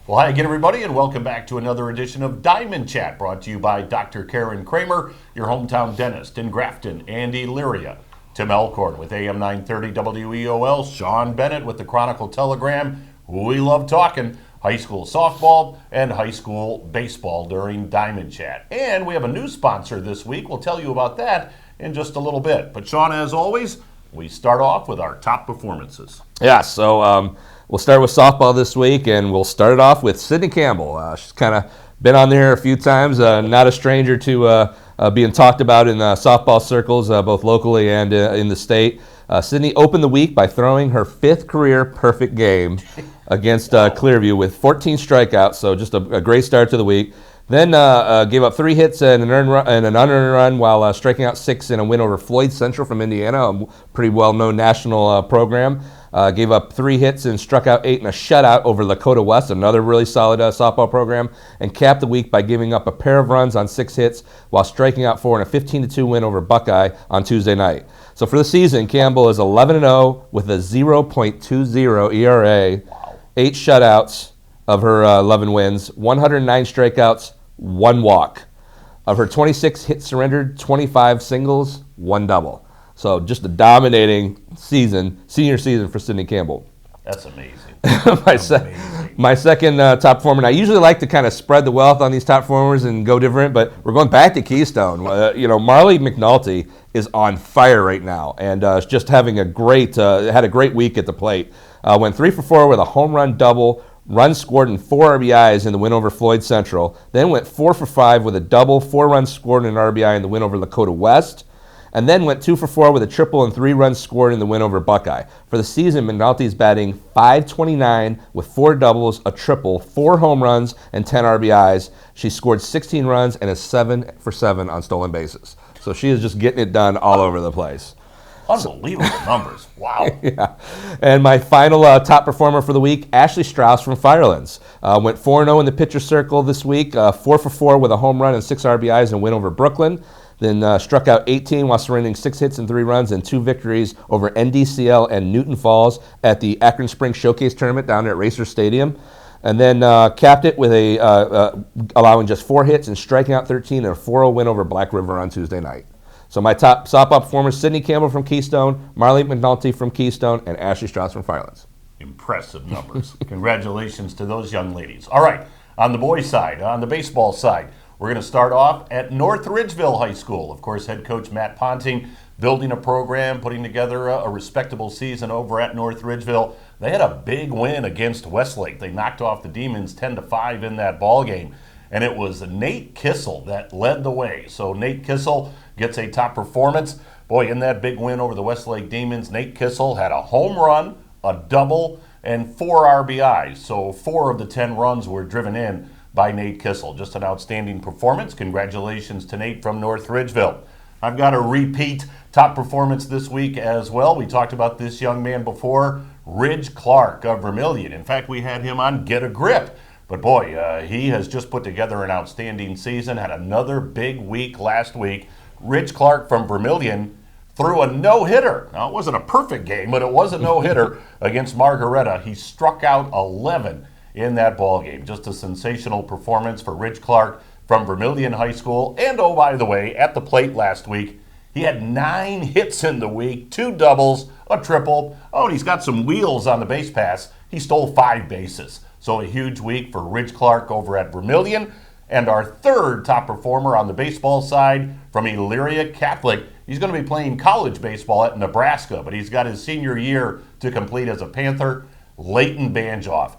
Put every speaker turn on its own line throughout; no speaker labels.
Well, hi again, everybody, and welcome back to another edition of Diamond Chat, brought to you by Dr. Karen Kramer, your hometown dentist in Grafton and Elyria. Tim Elkhorn with AM 930 WEOL, Sean Bennett with the Chronicle Telegram. We love talking high school softball and high school baseball during Diamond Chat. And we have a new sponsor this week. We'll tell you about that in just a little bit. But Sean, as always, we start off with our top performances.
Yeah, so we'll start with softball this week, and we'll start it off with Sydney Campbell. She's kind of been on there a few times, not a stranger to being talked about in softball circles, both locally and in the state. Sydney opened the week by throwing her fifth career perfect game against Clearview with 14 strikeouts, so just a great start to the week. Then gave up 3 hits and an unearned run while striking out 6 in a win over Floyd Central from Indiana, a pretty well-known national program. Gave up 3 hits and struck out 8 in a shutout over Lakota West, another really solid softball program, and capped the week by giving up a pair of runs on 6 hits while striking out 4 in a 15-2 win over Buckeye on Tuesday night. So for the season, Campbell is 11-0 with a 0.20 ERA, 8 shutouts of her 11 wins, 109 strikeouts, 1 walk. Of her 26 hits surrendered, 25 singles, 1 double. So just a dominating senior season for Sydney Campbell.
That's amazing.
My second top performer, and I usually like to kind of spread the wealth on these top performers and go different, but we're going back to Keystone. Marley McNulty is on fire right now, and just having had a great week at the plate. Went 3 for 4 with a home run double, runs scored and 4 RBIs in the win over Floyd Central. Then went 4 for 5 with a double, 4 runs scored and an RBI in the win over Lakota West. And then went 2 for 4 with a triple and 3 runs scored in the win over Buckeye. For the season, McNulty is batting .529 with 4 doubles, a triple, 4 home runs, and 10 RBIs. She scored 16 runs and is 7 for 7 on stolen bases. So she is just getting it done all over the place.
Unbelievable numbers. Wow.
Yeah. And my final top performer for the week, Ashley Strauss from Firelands. Went 4-0 in the pitcher circle this week, 4 for 4 with a home run and 6 RBIs and win over Brooklyn. Then struck out 18 while surrendering 6 hits and 3 runs and 2 victories over NDCL and Newton Falls at the Akron Spring Showcase Tournament down there at Racer Stadium. And then capped it with allowing just 4 hits and striking out 13 in a 4-0 win over Black River on Tuesday night. So my top softball performers, Sydney Campbell from Keystone, Marley McNulty from Keystone, and Ashley Strauss from Firelands.
Impressive numbers. Congratulations to those young ladies. All right, on the boys' side, on the baseball side, we're going to start off at North Ridgeville High School. Of course, head coach Matt Ponting building a program, putting together a respectable season over at North Ridgeville. They had a big win against Westlake. They knocked off the Demons 10-5 in that ball game. And it was Nate Kissel that led the way. So Nate Kissel gets a top performance. Boy, in that big win over the Westlake Demons, Nate Kissel had a home run, a double, and 4 RBIs. So 4 of the 10 runs were driven in by Nate Kissel. Just an outstanding performance. Congratulations to Nate from North Ridgeville. I've got a repeat top performance this week as well. We talked about this young man before, Ridge Clark of Vermilion. In fact, we had him on Get a Grip. But boy, he has just put together an outstanding season, had another big week last week. Ridge Clark from Vermilion threw a no-hitter. Now, it wasn't a perfect game, but it was a no-hitter against Margaretta. He struck out 11 in that ball game. Just a sensational performance for Ridge Clark from Vermilion High School. And oh, by the way, at the plate last week, he had 9 hits in the week, 2 doubles, a triple. Oh, and he's got some wheels on the base pass. He stole 5 bases. So a huge week for Ridge Clark over at Vermilion. And our third top performer on the baseball side from Elyria Catholic. He's going to be playing college baseball at Nebraska, but he's got his senior year to complete as a Panther, Leighton Banjoff.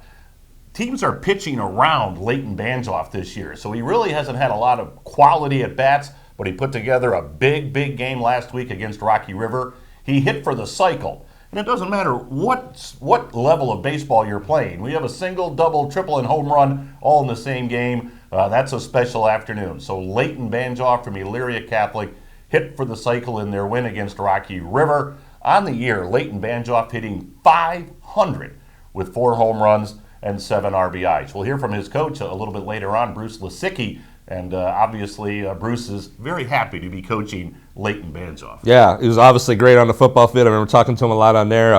Teams are pitching around Leighton Banjoff this year, so he really hasn't had a lot of quality at bats, but he put together a big game last week against Rocky River. He hit for the cycle. And it doesn't matter what level of baseball you're playing. We have a single, double, triple, and home run all in the same game. That's a special afternoon. So Leighton Banjoff from Elyria Catholic hit for the cycle in their win against Rocky River. On the year, Leighton Banjoff hitting .500 with 4 home runs and 7 RBIs. We'll hear from his coach a little bit later on, Bruce Lisicki, And obviously, Bruce is very happy to be coaching Leighton Banjoff.
Yeah, he was obviously great on the football field. I remember talking to him a lot on there.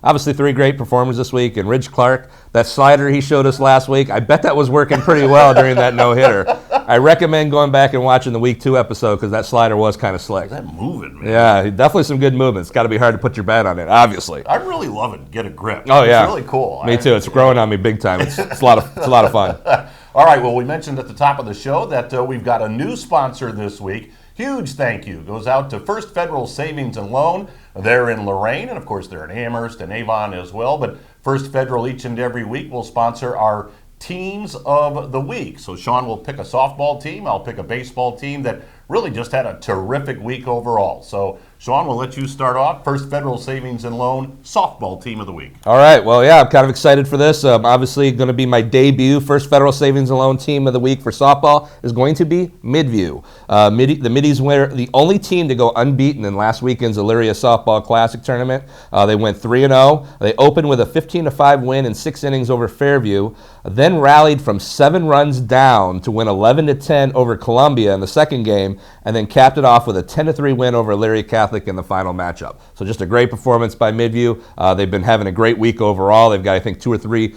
Obviously, 3 great performers this week. And Ridge Clark, that slider he showed us last week, I bet that was working pretty well during that no-hitter. I recommend going back and watching the Week 2 episode because that slider was kind of slick.
Is that moving, man?
Yeah, definitely some good movement. It's got to be hard to put your bat on it, obviously.
I really love it. Get a grip.
Oh, yeah.
It's really cool.
Me too. It's growing on me big time. It's a lot of fun.
All right, well, we mentioned at the top of the show that we've got a new sponsor this week. Huge thank you goes out to First Federal Savings and Loan. They're in Lorain, and of course they're in Amherst and Avon as well. But First Federal each and every week will sponsor our teams of the week. So Sean will pick a softball team. I'll pick a baseball team that really just had a terrific week overall. So Sean, we'll let you start off. First Federal Savings and Loan softball team of the week.
All right. Well, yeah, I'm kind of excited for this. Obviously, going to be my debut. First Federal Savings and Loan team of the week for softball is going to be Midview. The Middies were the only team to go unbeaten in last weekend's Elyria Softball Classic tournament. They went 3-0. They opened with a 15-5 win in 6 innings over Fairview, then rallied from 7 runs down to win 11-10 over Columbia in the second game, and then capped it off with a 10-3 win over Elyria Catholic in the final matchup. So just a great performance by Midview. They've been having a great week overall. They've got, I think, 2 or 3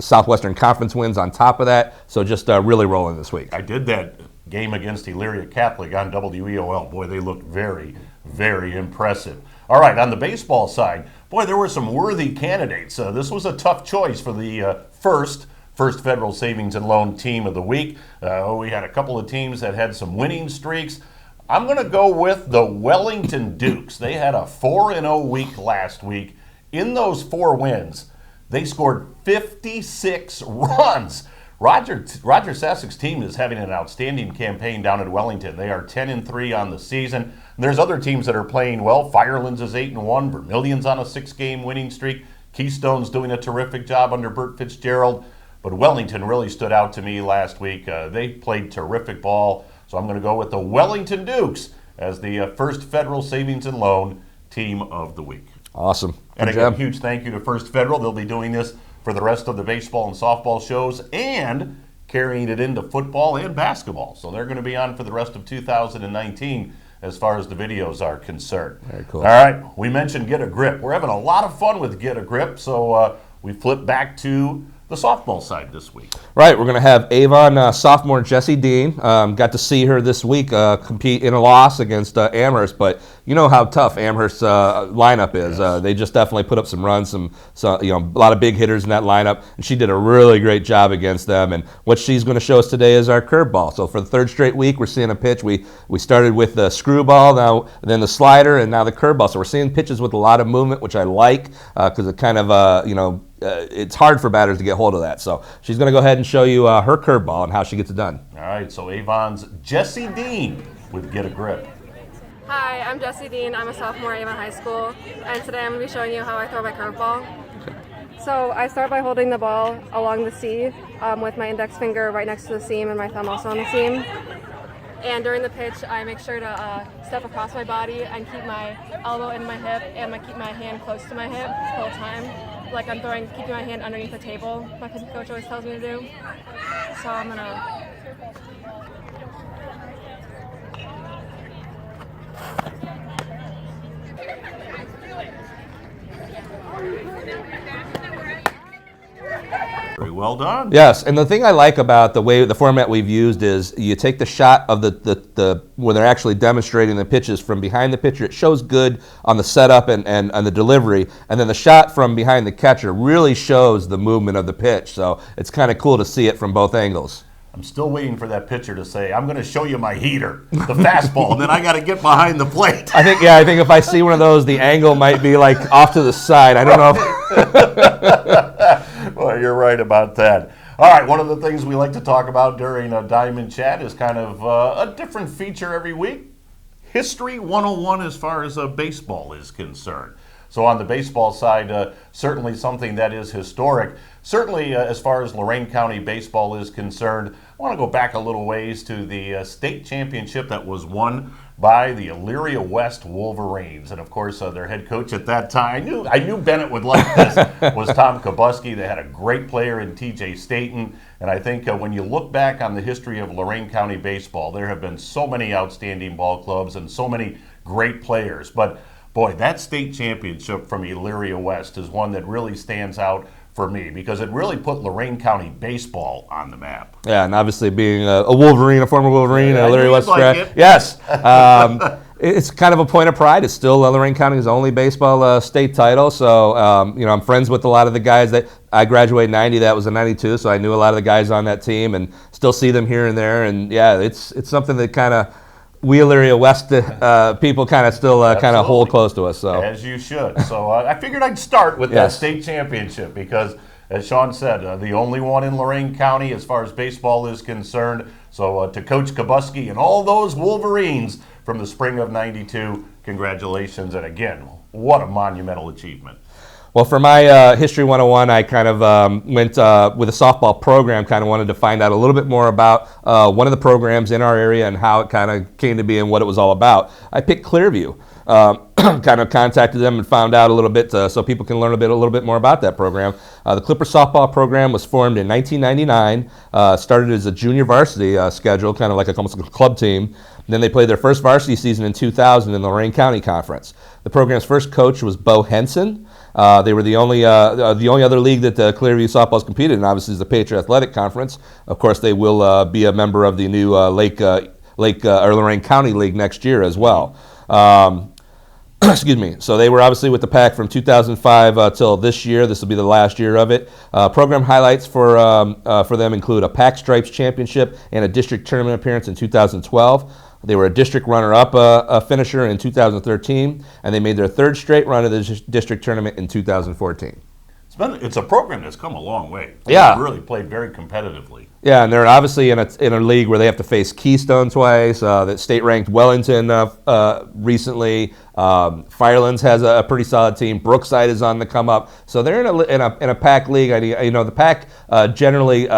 Southwestern Conference wins on top of that. So just really rolling this week.
I did that game against Elyria Catholic on WEOL. Boy, they looked very, very impressive. All right, on the baseball side, boy, there were some worthy candidates. This was a tough choice for the First Federal Savings and Loan team of the week. We had a couple of teams that had some winning streaks. I'm going to go with the Wellington Dukes. They had a 4-0 week last week. In those 4 wins, they scored 56 runs. Roger Sassek's team is having an outstanding campaign down at Wellington. They are 10-3 on the season. And there's other teams that are playing well. Firelands is 8-1. Vermilion's on a 6-game winning streak. Keystone's doing a terrific job under Bert Fitzgerald. But Wellington really stood out to me last week. They played terrific ball. So I'm going to go with the Wellington Dukes as the First Federal Savings and Loan team of the week.
Awesome.
And again, huge thank you to First Federal. They'll be doing this for the rest of the baseball and softball shows and carrying it into football and basketball. So they're going to be on for the rest of 2019 as far as the videos are concerned.
Very cool.
All right, we mentioned Get a Grip. We're having a lot of fun with Get a Grip, so we flip back to the softball side this week.
Right, we're going to have Avon sophomore Jessie Dean. Got to see her this week compete in a loss against Amherst, but you know how tough Amherst's lineup is.
Yes.
They just definitely put up some runs, a lot of big hitters in that lineup, and she did a really great job against them. And what she's going to show us today is our curveball. So for the 3rd straight week, we're seeing a pitch. We started with the screwball, then the slider, and now the curveball. So we're seeing pitches with a lot of movement, which I like because it kind of it's hard for batters to get hold of that. So she's going to go ahead and show you her curveball and how she gets it done.
All right, so Avon's Jessie Dean with Get a Grip.
Hi, I'm Jessie Dean. I'm a sophomore at Avon High School, and today I'm going to be showing you how I throw my curveball. So I start by holding the ball along the C with my index finger right next to the seam and my thumb also on the seam. And during the pitch, I make sure to step across my body and keep my elbow in my hip and keep my hand close to my hip the whole time. Like I'm keeping my hand underneath the table, my pitching coach always tells me to do. So I'm going to...
Very well done.
Yes, and the thing I like about the format we've used is you take the shot of the when they're actually demonstrating the pitches from behind the pitcher. It shows good on the setup and the delivery, and then the shot from behind the catcher really shows the movement of the pitch. So it's kind of cool to see it from both angles.
I'm still waiting for that pitcher to say, I'm going to show you my heater, the fastball, and then I got to get behind the plate.
I think if I see one of those, the angle might be like off to the side. I don't know.
Well, you're right about that. All right, one of the things we like to talk about during a Diamond Chat is kind of a different feature every week. History 101 as far as baseball is concerned. So on the baseball side, certainly something that is historic. Certainly as far as Lorain County baseball is concerned, I want to go back a little ways to the state championship that was won by the Elyria West Wolverines. And of course, their head coach at that time, I knew Bennett would like this, was Tom Kabuski. They had a great player in TJ Staten. And I think when you look back on the history of Lorain County baseball, there have been so many outstanding ball clubs and so many great players. But boy, that state championship from Elyria West is one that really stands out for me because it really put Lorain County baseball on the map.
Yeah, and obviously being a Wolverine, a former Wolverine,
Yeah,
Elyria West grad. Yes. It's kind of a point of pride. It's still Lorain County's only baseball state title. So, I'm friends with a lot of the guys that I graduated in 90. That was in 92. So I knew a lot of the guys on that team and still see them here and there. And yeah, it's something that kind of we Elyria West people kind of still kind of hold close to us. So
as you should. So I figured I'd start with that state championship because, as Sean said, the only one in Lorain County as far as baseball is concerned. So to Coach Kabuski and all those Wolverines from the spring of '92, congratulations. And again, what a monumental achievement.
Well, for my History 101, I kind of went with a softball program, kind of wanted to find out a little bit more about one of the programs in our area and how it kind of came to be and what it was all about. I picked Clearview, kind of contacted them and found out a little bit so people can learn a little bit more about that program. The Clipper softball program was formed in 1999, started as a junior varsity schedule, kind of like almost like a club team. And then they played their first varsity season in 2000 in the Lorain County Conference. The program's first coach was Bo Henson. They were the only other league that Clearview softball's competed in. Obviously, is the Patriot Athletic Conference. Of course, they will be a member of the new Lorain County League next year as well. Excuse me. So they were obviously with the pack from 2005 till this year. This will be the last year of it. Program highlights for them include a Pack Stripes Championship and a district tournament appearance in 2012. They were a district runner-up finisher in 2013, and they made their third straight run of the district tournament in 2014.
It's a program that's come a long way.
Yeah.
They've really played very competitively.
Yeah, and they're obviously in a league where they have to face Keystone twice. That state-ranked Wellington recently. Firelands has a pretty solid team. Brookside is on the come up. So they're in a PAC league. The PAC generally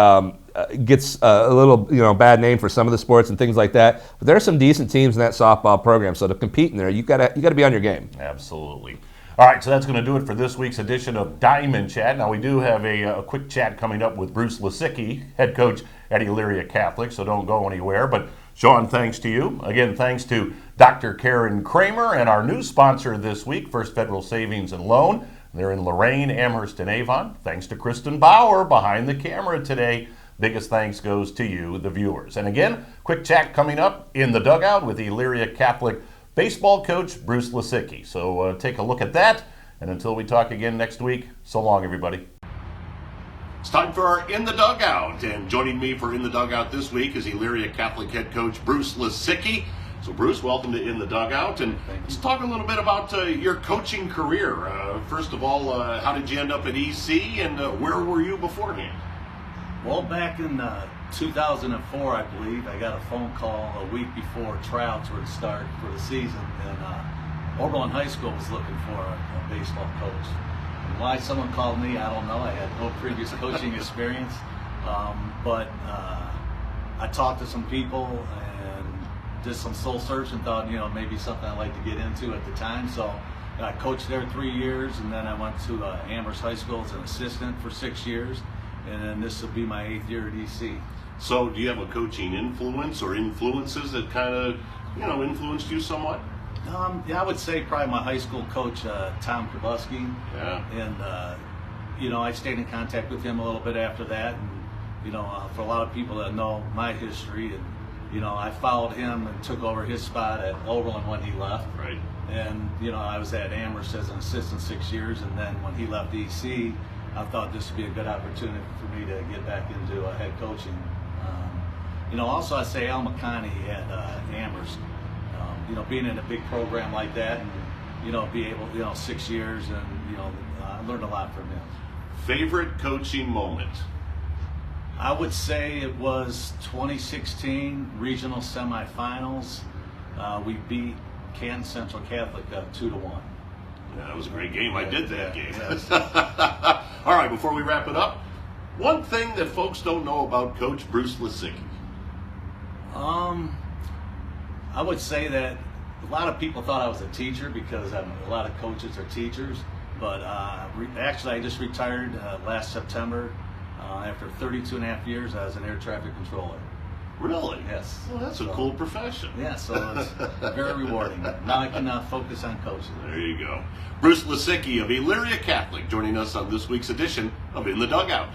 gets a little bad name for some of the sports and things like that. But there are some decent teams in that softball program. So to compete in there, you got to be on your game.
Absolutely. All right, so that's going to do it for this week's edition of Diamond Chat. Now, we do have a quick chat coming up with Bruce Lisicki, head coach at Elyria Catholic, so don't go anywhere. But, Sean, thanks to you. Again, thanks to Dr. Karen Kramer and our new sponsor this week, First Federal Savings and Loan. They're in Lorain, Amherst, and Avon. Thanks to Kristen Bauer behind the camera today. Biggest thanks goes to you, the viewers. And again, quick chat coming up in the dugout with Elyria Catholic baseball coach Bruce Lisicki. So take a look at that. And until we talk again next week, so long, everybody. It's time for our In the Dugout. And joining me for In the Dugout this week is Elyria Catholic head coach Bruce Lisicki. So Bruce, welcome to In the Dugout. And let's talk a little bit about your coaching career. First of all, how did you end up at EC and where were you beforehand?
Well, back in 2004, I believe, I got a phone call a week before tryouts were to start for the season, and Oberlin High School was looking for a baseball coach. And why someone called me, I don't know. I had no previous coaching experience, but I talked to some people and did some soul search and thought, maybe something I'd like to get into at the time. So I coached there 3 years, and then I went to Amherst High School as an assistant for 6 years. And then this will be my 8th year at EC.
So do you have a coaching influence or influences that kind of, influenced you somewhat?
Yeah, I would say probably my high school coach, Tom Kabuski.
Yeah.
And, I stayed in contact with him a little bit after that. And, for a lot of people that know my history, and, I followed him and took over his spot at Oberlin when he left.
Right.
And, I was at Amherst as an assistant 6 years. And then when he left EC, I thought this would be a good opportunity for me to get back into head coaching. Also I say Al McConney at Amherst, being in a big program like that and, be able, 6 years and, I learned a lot from him.
Favorite coaching moment?
I would say it was 2016 regional semifinals. We beat Canton Central Catholic 2-1.
Yeah, that was a great game. I did that game.
Yes.
All right, before we wrap it up, one thing that folks don't know about Coach Bruce Lisicki.
I would say that A lot of people thought I was a teacher because a lot of coaches are teachers, but actually I just retired last September. After 32 and a half years, I was an air traffic controller.
Really?
Yes.
Well, that's a cool profession.
Yeah, so it's very rewarding. Now I can focus on coaching.
There you go. Bruce Lisicki of Elyria Catholic joining us on this week's edition of In the Dugout.